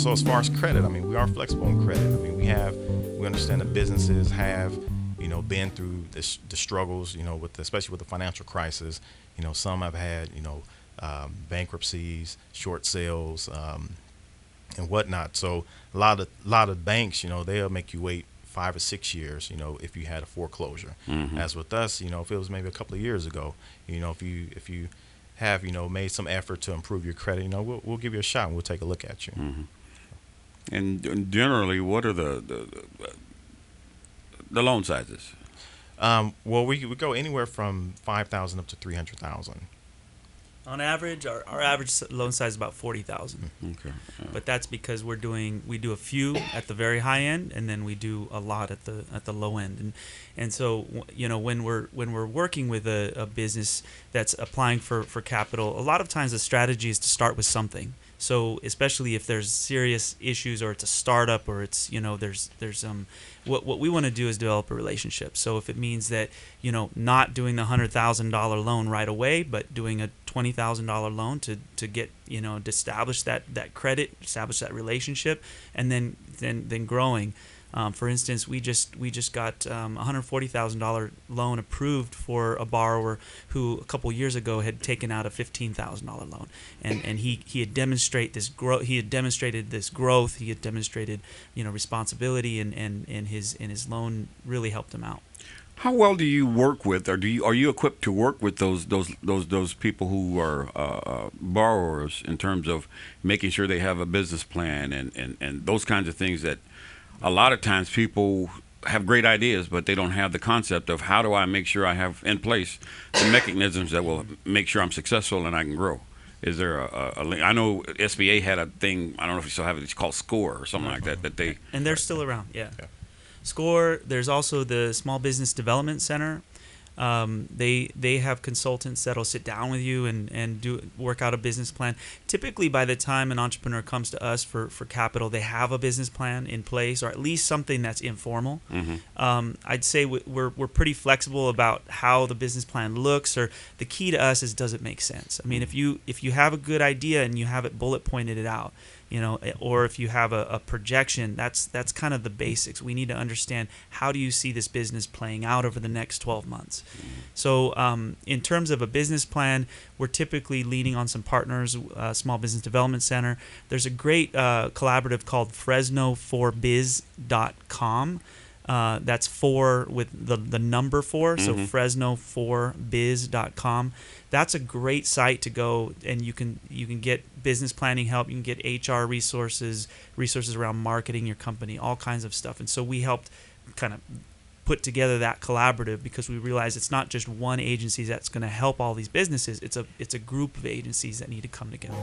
also as far as credit, I mean, we are flexible in credit. I mean, we understand that businesses have, been through the struggles, especially with the financial crisis. Some have had, bankruptcies, short sales, and whatnot. So a lot of banks, they'll make you wait 5 or 6 years, if you had a foreclosure. As with us, if it was maybe a couple of years ago, if you have, made some effort to improve your credit, we'll give you a shot and we'll take a look at you. And generally, what are the loan sizes? Well, we go anywhere from 5,000 up to 300,000. On average, our average loan size is about 40,000. Okay. But that's because we do a few at the very high end, and then we do a lot at the low end. And so when we're working with a business that's applying for capital, a lot of times the strategy is to start with something. So especially if there's serious issues, or it's a startup, or it's there's what we want to do is develop a relationship. So if it means that not doing the $100,000 loan right away, but doing a $20,000 loan to get to establish that credit, establish that relationship, and then growing. For instance, we just got $140,000 loan approved for a borrower who a couple years ago had taken out a $15,000 loan, and he had demonstrated this growth. He had demonstrated responsibility, and his loan really helped him out. How well do you work with, or are you equipped to work with those people who are borrowers in terms of making sure they have a business plan and those kinds of things that a lot of times people have great ideas, but they don't have the concept of how do I make sure I have in place the mechanisms that will make sure I'm successful and I can grow? Is there a link? I know SBA had a thing, I don't know if you still have it, it's called SCORE or something like that they... And they're still around, yeah. SCORE, there's also the Small Business Development Center. They have consultants that'll sit down with you and work out a business plan. Typically, by the time an entrepreneur comes to us for capital, they have a business plan in place, or at least something that's informal. I'd say we're pretty flexible about how the business plan looks, or the key to us is, does it make sense? I mean, if you have a good idea and you have it bullet pointed it out, or if you have a projection, that's kind of the basics. We need to understand, how do you see this business playing out over the next 12 months? So in terms of a business plan, we're typically leaning on some partners, Small Business Development Center. There's a great collaborative called Fresno4biz.com. That's 4 with the number 4, so Fresno4biz.com. That's a great site to go, and you can get business planning help, you can get HR resources around marketing your company, all kinds of stuff. And so we helped kind of put together that collaborative, because we realize it's not just one agency that's going to help all these businesses. It's a group of agencies that need to come together.